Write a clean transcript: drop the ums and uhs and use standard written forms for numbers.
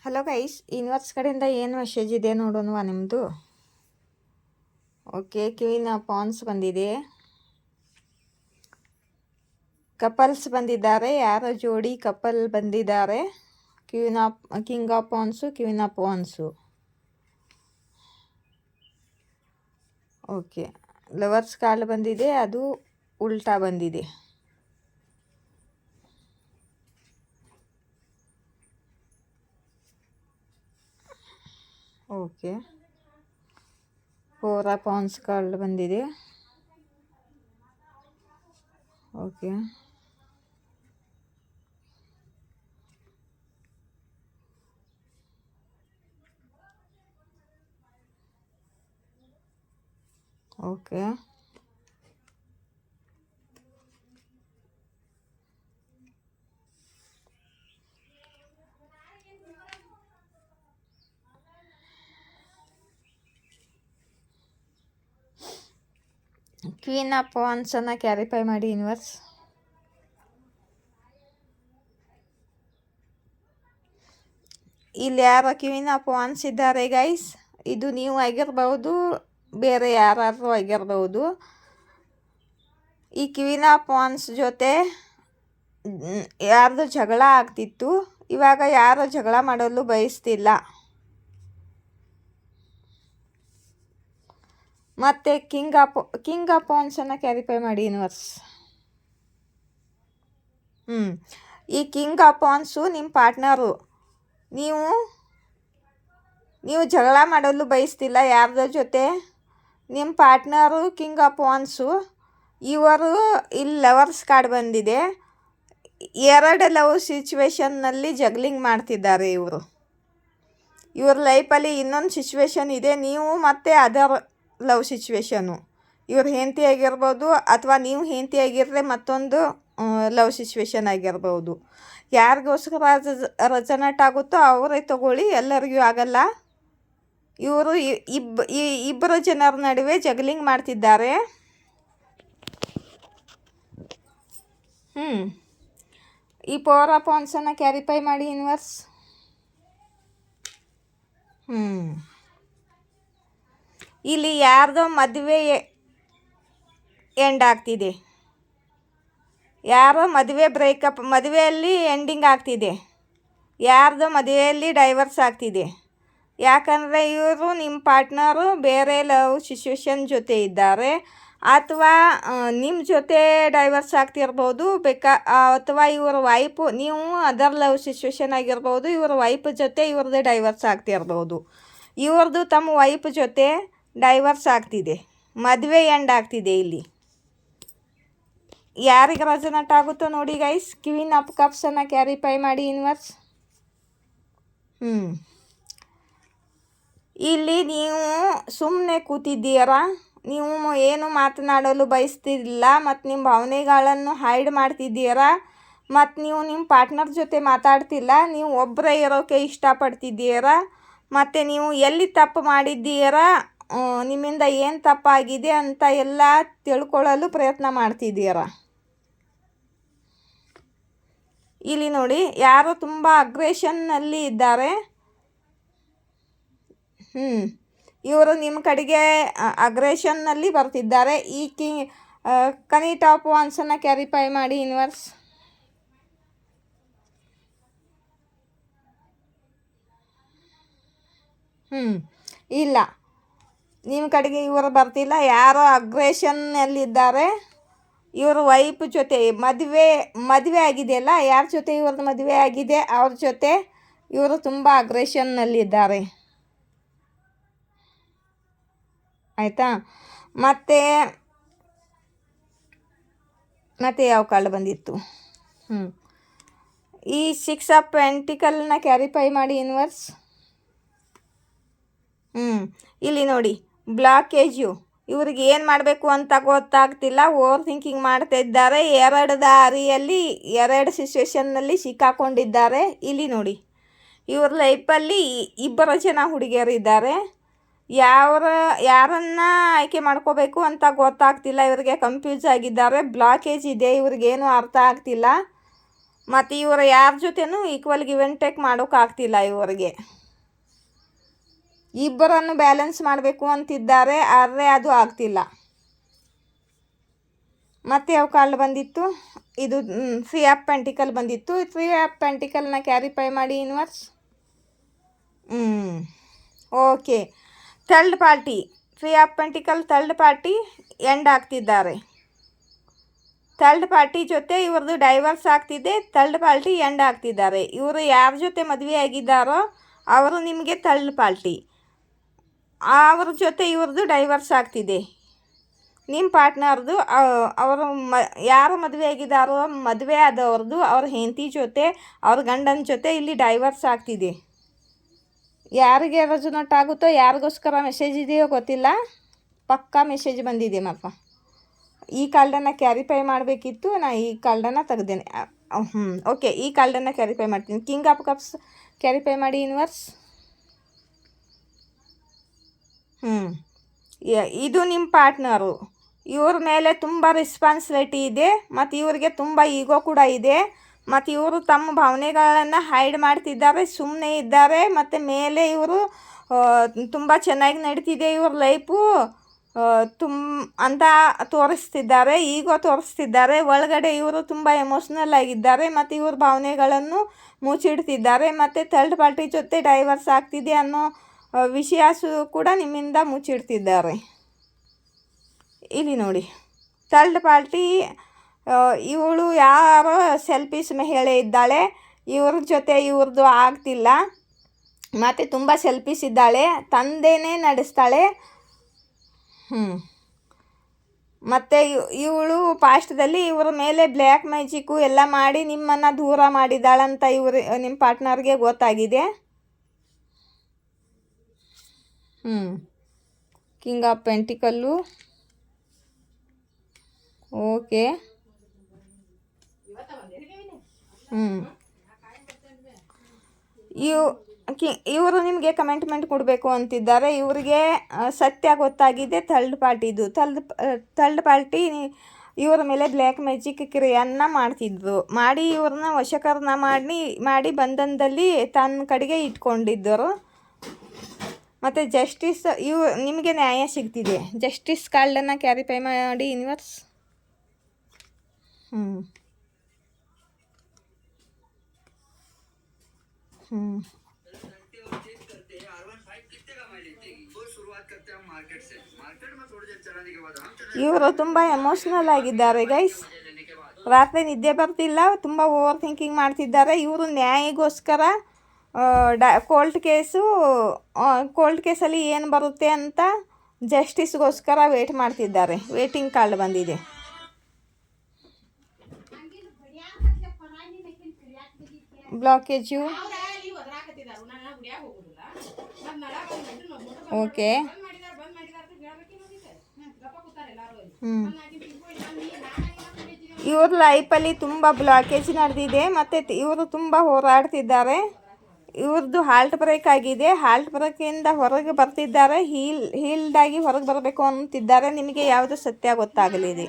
Hello guys, universe ಕಡೆಯಿಂದ ಏನು message ಇದೆ ನೋಡೋಣವಾ ನಿಮ್ಮದು. ಓಕೆ, ಕ್ವೀನ್ ಆಫ್ ವಾಂಡ್ಸ್ ಬಂದಿದೆ. ಕಪಲ್ಸ್ ಬಂದಿದ್ದಾರೆ, ಯಾರೋ ಜೋಡಿ ಕಪಲ್ ಬಂದಿದ್ದಾರೆ. King of wands, queen of wands. Okay, lovers card ಬಂದಿದೆ, ಅದು ಉಲ್ಟಾ ಬಂದಿದೆ. Okay, four of wands card ಬಂದಿದೆ. ಓಕೆ, ಓಕೆ, ಕ್ವೀನ್ ಆಫ್ ವಾಂಡ್ಸನ್ನು ಕ್ಯಾರಿಫೈ ಮಾಡಿ ಯೂನಿವರ್ಸ್. ಇಲ್ಲಿ ಯಾರೋ ಕ್ವೀನ್ ಆಫ್ ವಾಂಡ್ಸ್ ಇದ್ದಾರೆ ಗೈಸ್. ಇದು ನೀವು ಆಗಿರ್ಬೋದು, ಬೇರೆ ಯಾರಾದರೂ ಆಗಿರ್ಬೋದು. ಈ ಕ್ವೀನ್ ಆಫ್ ವಾಂಡ್ಸ್ ಜೊತೆ ಯಾರ್ದು ಜಗಳ ಆಗ್ತಿತ್ತು, ಇವಾಗ ಯಾರು ಜಗಳ ಮಾಡಲು ಬಯಸ್ತಿಲ್ಲ. ಮತ್ತು ಕಿಂಗ್ ಆಫ್ ವಾಂಡ್ಸನ್ನು ಕ್ಯಾರಿಫೈ ಮಾಡಿ ಯೂನಿವರ್ಸ್. ಈ ಕಿಂಗ್ ಆಫ್ ವಾಂಡ್ಸು ನಿಮ್ಮ ಪಾರ್ಟ್ನರು. ನೀವು ಜಗಳ ಮಾಡಲು ಬಯಸ್ತಿಲ್ಲ ಯಾರ್ದ ಜೊತೆ. ನಿಮ್ಮ ಪಾರ್ಟ್ನರು ಕಿಂಗ್ ಆಫ್ ವಾಂಡ್ಸು. ಇವರು ಇಲ್ಲಿ ಲವರ್ಸ್ ಕಾರ್ಡ್ ಬಂದಿದೆ. ಎರಡು ಲವ್ ಸಿಚುವೇಶನ್ನಲ್ಲಿ ಜಗ್ಲಿಂಗ್ ಮಾಡ್ತಿದ್ದಾರೆ ಇವರು. ಇವ್ರ ಲೈಫಲ್ಲಿ ಇನ್ನೊಂದು ಸಿಚುವೇಶನ್ ಇದೆ, ನೀವು ಮತ್ತು ಅದರ್ ಲವ್ ಸಿಚುವೇಶನು. ಇವ್ರ ಹೆಂಡತಿ ಆಗಿರ್ಬೋದು, ಅಥವಾ ನೀವು ಹೆಂಡತಿ ಆಗಿರದೆ ಮತ್ತೊಂದು ಲವ್ ಸಿಚುವೇಶನ್ ಆಗಿರ್ಬೋದು. ಯಾರಿಗೋಸ್ಕರ ರೆಸನೇಟ್ ಆಗುತ್ತೋ ಅವರೇ ತಗೊಳ್ಳಿ, ಎಲ್ಲರಿಗೂ ಆಗಲ್ಲ. ಇವರು ಇಬ್ಬರು ಜನರ ನಡುವೆ ಜಗ್ಲಿಂಗ್ ಮಾಡ್ತಿದ್ದಾರೆ. ಈ ಫೋರ್ ಆಫ್ ವಾಂಡ್ಸನ್ನು ಕ್ಯಾರಿಫೈ ಮಾಡಿ ಯೂನಿವರ್ಸ್. ಇಲ್ಲಿ ಯಾರ್ದೋ ಮದುವೆ ಎಂಡ್ ಆಗ್ತಿದೆ, ಯಾರೋ ಮದುವೆ ಬ್ರೇಕಪ್, ಮದುವೆಯಲ್ಲಿ ಎಂಡಿಂಗ್ ಆಗ್ತಿದೆ, ಯಾರ್ದೋ ಮದುವೆಯಲ್ಲಿ ಡೈವರ್ಸ್ ಆಗ್ತಿದೆ. ಯಾಕಂದರೆ ಇವರು ನಿಮ್ಮ ಪಾರ್ಟ್ನರು ಬೇರೆ ಲವ್ ಸಿಚುವೇಶನ್ ಜೊತೆ ಇದ್ದಾರೆ, ಅಥವಾ ನಿಮ್ಮ ಜೊತೆ ಡೈವರ್ಸ್ ಆಗ್ತಿರ್ಬೋದು. ಅಥವಾ ಇವ್ರ ವೈಫು, ನೀವು ಅದರ್ ಲವ್ ಸಿಚುವೇಶನ್ ಆಗಿರ್ಬೋದು, ಇವ್ರ ವೈಫ್ ಜೊತೆ ಇವ್ರದ್ದು ಡೈವರ್ಸ್ ಆಗ್ತಿರ್ಬೋದು. ಇವ್ರದ್ದು ತಮ್ಮ ವೈಫ್ ಜೊತೆ ಡೈವರ್ಸ್ ಆಗ್ತಿದೆ, ಮದುವೆ ಎಂಡ್ ಆಗ್ತಿದೆ. ಇಲ್ಲಿ ಯಾರಿಗೆ ರೆಸನೇಟ್ ಆಗುತ್ತೋ ನೋಡಿ ಗೈಸ್. ಕ್ವೀನ್ ಆಫ್ ಕಪ್ಸನ್ನು ಕ್ಯಾರಿಫೈ ಮಾಡಿ ಯೂನಿವರ್ಸ್. ಇಲ್ಲಿ ನೀವು ಸುಮ್ಮನೆ ಕೂತಿದ್ದೀರಾ, ನೀವು ಏನು ಮಾತನಾಡಲು ಬಯಸ್ತಿಲ್ಲ, ಮತ್ತು ನಿಮ್ಮ ಭಾವನೆಗಳನ್ನು ಹೈಡ್ ಮಾಡ್ತಿದ್ದೀರಾ, ಮತ್ತು ನೀವು ನಿಮ್ಮ ಪಾರ್ಟ್ನರ್ ಜೊತೆ ಮಾತಾಡ್ತಿಲ್ಲ, ನೀವು ಒಬ್ಬರೇ ಇರೋಕ್ಕೆ ಇಷ್ಟಪಡ್ತಿದ್ದೀರಾ. ಮತ್ತು ನೀವು ಎಲ್ಲಿ ತಪ್ಪು ಮಾಡಿದ್ದೀರಾ, ನಿಮ್ಮಿಂದ ಏನು ತಪ್ಪಾಗಿದೆ ಅಂತ ಎಲ್ಲ ತಿಳ್ಕೊಳ್ಳಲು ಪ್ರಯತ್ನ ಮಾಡ್ತಿದ್ದೀರಾ. ಇಲ್ಲಿ ನೋಡಿ, ಯಾರೋ ತುಂಬ ಅಗ್ರೆಷನ್ನಲ್ಲಿ ಇದ್ದಾರೆ. ಇವರು ನಿಮ್ಮ ಕಡೆಗೆ ಅಗ್ರೆಷನ್ನಲ್ಲಿ ಬರ್ತಿದ್ದಾರೆ. ಈ ಕ್ವೀನ್ ಆಫ್ ವಾಂಡ್ಸನ್ನು ಕ್ಯಾರಿಫೈ ಮಾಡಿ ಯೂನಿವರ್ಸ್. ಇಲ್ಲ, ನಿಮ್ಮ ಕಡೆಗೆ ಇವರು ಬರ್ತಿಲ್ಲ, ಯಾರೋ ಅಗ್ರೆಷನ್ನಲ್ಲಿದ್ದಾರೆ. ಇವ್ರ ವೈಫ್ ಜೊತೆ ಮದುವೆ ಆಗಿದೆಯಲ್ಲ, ಯಾರ ಜೊತೆ ಇವ್ರದ್ದು ಮದುವೆ ಆಗಿದೆ ಅವ್ರ ಜೊತೆ ಇವರು ತುಂಬ ಅಗ್ರೆಷನ್ನಲ್ಲಿದ್ದಾರೆ. ಆಯಿತಾ? ಮತ್ತು ಯಾವ ಕಾರ್ಡ್ ಬಂದಿತ್ತು? ಈ 6 ಆಫ್ ಪೆಂಟಿಕಲ್ನ ಕ್ಯಾರಿಫೈ ಮಾಡಿ ಯೂನಿವರ್ಸ್. ಇಲ್ಲಿ ನೋಡಿ, ಬ್ಲಾಕೇಜು. ಇವ್ರಿಗೆ ಏನು ಮಾಡಬೇಕು ಅಂತ ಗೊತ್ತಾಗ್ತಿಲ್ಲ, ಓವರ್ ಥಿಂಕಿಂಗ್ ಮಾಡ್ತಾ ಇದ್ದಾರೆ. ಎರಡು ದಾರಿಯಲ್ಲಿ ಎರಡು ಸಿಚುವೇಶನ್ನಲ್ಲಿ ಸಿಕ್ಕಾಕೊಂಡಿದ್ದಾರೆ. ಇಲ್ಲಿ ನೋಡಿ, ಇವ್ರ ಲೈಫಲ್ಲಿ ಇಬ್ಬರು ಜನ ಹುಡುಗಿಯರಿದ್ದಾರೆ. ಯಾರನ್ನ ಆಯ್ಕೆ ಮಾಡ್ಕೋಬೇಕು ಅಂತ ಗೊತ್ತಾಗ್ತಿಲ್ಲ, ಇವರಿಗೆ ಕನ್ಫ್ಯೂಸ್ ಆಗಿದ್ದಾರೆ. ಬ್ಲಾಕೇಜ್ ಇದೆ, ಇವ್ರಿಗೇನು ಅರ್ಥ ಆಗ್ತಿಲ್ಲ. ಮತ್ತು ಇವರು ಯಾರ ಜೊತೆನೂ ಈಕ್ವಲ್ ಗಿವ್ ಆ್ಯಂಡ್ ಟೇಕ್ ಮಾಡೋಕ್ಕಾಗ್ತಿಲ್ಲ ಇವರಿಗೆ. ಇಬ್ಬರನ್ನು ಬ್ಯಾಲೆನ್ಸ್ ಮಾಡಬೇಕು ಅಂತಿದ್ದಾರೆ, ಆದರೆ ಅದು ಆಗ್ತಿಲ್ಲ. ಮತ್ತು ಯಾವ ಕಾರ್ಡ್ ಬಂದಿತ್ತು? ಇದು ಥ್ರೀ ಆಫ್ ಪೆಂಟಿಕಲ್ ಬಂದಿತ್ತು. ಥ್ರೀ ಆಫ್ ಪೆಂಟಿಕಲ್ನ ಕ್ಯಾರಿಫೈ ಮಾಡಿ universe. Okay, third party, three of pentacle third party end ಆಗ್ತಿದ್ದಾರೆ. ಥರ್ಡ್ ಪಾರ್ಟಿ ಜೊತೆ ಇವ್ರದ್ದು ಡೈವರ್ಸ್ ಆಗ್ತಿದೆ, ಥರ್ಡ್ ಪಾರ್ಟಿ ಎಂಡ್ ಆಗ್ತಿದ್ದಾರೆ. ಇವರು ಯಾರ ಜೊತೆ ಮದುವೆ ಆಗಿದ್ದಾರೋ ಅವರು ನಿಮಗೆ ಥರ್ಡ್ ಪಾರ್ಟಿ, ಅವ್ರ ಜೊತೆ ಇವ್ರದ್ದು ಡೈವರ್ಸ್ ಆಗ್ತಿದೆ. ನಿಮ್ಮ ಪಾರ್ಟ್ನರ್ದು ಅವರು ಯಾರು ಮದುವೆ ಆಗಿದ್ದಾರೋ ಮದುವೆ ಆದವ್ರದ್ದು ಅವ್ರ ಹೆಂಡತಿ ಜೊತೆ ಅವ್ರ ಗಂಡನ ಜೊತೆ ಇಲ್ಲಿ ಡೈವರ್ಸ್ ಆಗ್ತಿದೆ. ಯಾರಿಗೆ ರೆಸೊನೇಟ್ ಆಗುತ್ತೋ, ಯಾರಿಗೋಸ್ಕರ ಮೆಸೇಜ್ ಇದೆಯೋ ಗೊತ್ತಿಲ್ಲ, ಪಕ್ಕಾ ಮೆಸೇಜ್ ಬಂದಿದೆ ಮಾತ್ರ. ಈ ಕಾರ್ಡನ್ನು ಕ್ಯಾರಿಫೈ ಮಾಡಬೇಕಿತ್ತು, ನಾನು ಈ ಕಾರ್ಡನ್ನು ತೆಗ್ದೇನೆ. ಓಕೆ, ಈ ಕಾರ್ಡನ್ನು ಕ್ಯಾರಿಫೈ ಮಾಡ್ತೀನಿ. ಕಿಂಗ್ ಆಫ್ ಕಪ್ಸ್ ಕ್ಯಾರಿಫೈ ಮಾಡಿ ಯೂನಿವರ್ಸ್. ಇದು ನಿಮ್ಮ ಪಾರ್ಟ್ನರು. ಇವ್ರ ಮೇಲೆ ತುಂಬ ರೆಸ್ಪಾನ್ಸಿಬಿಲಿಟಿ ಇದೆ ಮತ್ತು ಇವ್ರಿಗೆ ತುಂಬ ಈಗೋ ಕೂಡ ಇದೆ. ಮತ್ತು ಇವರು ತಮ್ಮ ಭಾವನೆಗಳನ್ನು ಹೈಡ್ ಮಾಡ್ತಿದ್ದಾರೆ, ಸುಮ್ಮನೆ ಇದ್ದಾರೆ. ಮತ್ತು ಮೇಲೆ ಇವರು ತುಂಬ ಚೆನ್ನಾಗಿ ನಡೀತಿದೆ ಇವ್ರ ಲೈಫು ಅಂತ ತೋರಿಸ್ತಿದ್ದಾರೆ, ಈಗೋ ತೋರಿಸ್ತಿದ್ದಾರೆ. ಒಳಗಡೆ ಇವರು ತುಂಬ ಎಮೋಷ್ನಲ್ ಆಗಿದ್ದಾರೆ ಮತ್ತು ಇವ್ರ ಭಾವನೆಗಳನ್ನು ಮುಚ್ಚಿಡ್ತಿದ್ದಾರೆ. ಮತ್ತು ಥರ್ಡ್ ಪಾರ್ಟಿ ಜೊತೆ ಡೈವರ್ಸ್ ಆಗ್ತಿದೆ ಅನ್ನೋ ವಿಷಯ ಕೂಡ ನಿಮ್ಮಿಂದ ಮುಚ್ಚಿಡ್ತಿದ್ದಾರೆ. ಇಲ್ಲಿ ನೋಡಿ, ಥರ್ಡ್ ಪಾರ್ಟಿ ಇವಳು ಯಾರೋ ಸೆಲ್ಫಿಶ್ ಮಹಿಳೆ ಇದ್ದಾಳೆ, ಇವ್ರ ಜೊತೆ ಇವ್ರದ್ದು ಆಗ್ತಿಲ್ಲ ಮತ್ತು ತುಂಬ ಸೆಲ್ಫಿಶ್ ಇದ್ದಾಳೆ, ತಂದೆನೇ ನಡೆಸ್ತಾಳೆ. ಮತ್ತು ಇವಳು ಪಾಸ್ಟ್ದಲ್ಲಿ ಇವರ ಮೇಲೆ ಬ್ಲ್ಯಾಕ್ ಮ್ಯಾಜಿಕ್ಕು ಎಲ್ಲ ಮಾಡಿ ನಿಮ್ಮನ್ನು ದೂರ ಮಾಡಿದ್ದಾಳಂತ ನಿಮ್ಮ ಪಾರ್ಟ್ನರ್ಗೆ ಗೊತ್ತಾಗಿದೆ. King of ಪೆಂಟಿಕಲ್ಲು. ಓಕೆ, ಇವರು ನಿಮಗೆ ಕಮೆಂಟ್ಮೆಂಟ್ ಕೊಡಬೇಕು ಅಂತಿದ್ದಾರೆ. ಇವರಿಗೆ ಸತ್ಯ ಗೊತ್ತಾಗಿದೆ ಥರ್ಡ್ ಪಾರ್ಟಿದು. ಥರ್ಡ್ ಪಾರ್ಟಿ ಇವರ ಮೇಲೆ ಬ್ಲ್ಯಾಕ್ ಮ್ಯಾಜಿಕ್ ಕ್ರಿಯೆಯನ್ನು ಮಾಡಿ ಇವ್ರನ್ನ ವಶಕರಣ ಮಾಡಿ ಬಂಧನದಲ್ಲಿ ತನ್ನ ಕಡೆಗೆ ಇಟ್ಕೊಂಡಿದ್ದರು. ಮತ್ತು ಜಸ್ಟಿಸ್ ನಿಮಗೆ ನ್ಯಾಯ ಸಿಗ್ತಿದೆ. ಜಸ್ಟಿಸ್ ಕಾರ್ಡನ್ನು ಕ್ಯಾರಿಫೈ ಮಾಡಿ ಯೂನಿವರ್ಸ್. ಇವರು ತುಂಬ ಎಮೋಷ್ನಲ್ ಆಗಿದ್ದಾರೆ ಗೈಸ್. ರಾತ್ರಿ ನಿದ್ದೆ ಬರ್ತಿಲ್ಲ, ತುಂಬ ಓವರ್ ಥಿಂಕಿಂಗ್ ಮಾಡ್ತಿದ್ದಾರೆ. ಇವರು ನ್ಯಾಯಕ್ಕೋಸ್ಕರ ಕೋರ್ಟ್ ಕೇಸಲ್ಲಿ ಏನು ಬರುತ್ತೆ ಅಂತ ಜಸ್ಟಿಸ್ಗೋಸ್ಕರ ವೇಟ್ ಮಾಡ್ತಿದ್ದಾರೆ. ವೇಟಿಂಗ್ ಕಾರ್ಡ್ ಬಂದಿದೆ. ಬ್ಲಾಕೇಜು. ಓಕೆ, ಇವ್ರ ಲೈಫಲ್ಲಿ ತುಂಬ ಬ್ಲಾಕೇಜ್ ನಡೆದಿದೆ ಮತ್ತು ಇವರು ತುಂಬ ಹೋರಾಡ್ತಿದ್ದಾರೆ. ಇವ್ರದ್ದು ಹಾರ್ಟ್ ಬ್ರೇಕ್ ಆಗಿದೆ. ಹಾರ್ಟ್ ಬ್ರೇಕಿಂದ ಹೊರಗೆ ಬರ್ತಿದ್ದಾರೆ, ಹೀಲ್ಡಾಗಿ ಹೊರಗೆ ಬರಬೇಕು ಅಂತಿದ್ದಾರೆ. ನಿಮಗೆ ಯಾವುದು ಸತ್ಯ ಗೊತ್ತಾಗಲಿದೆ?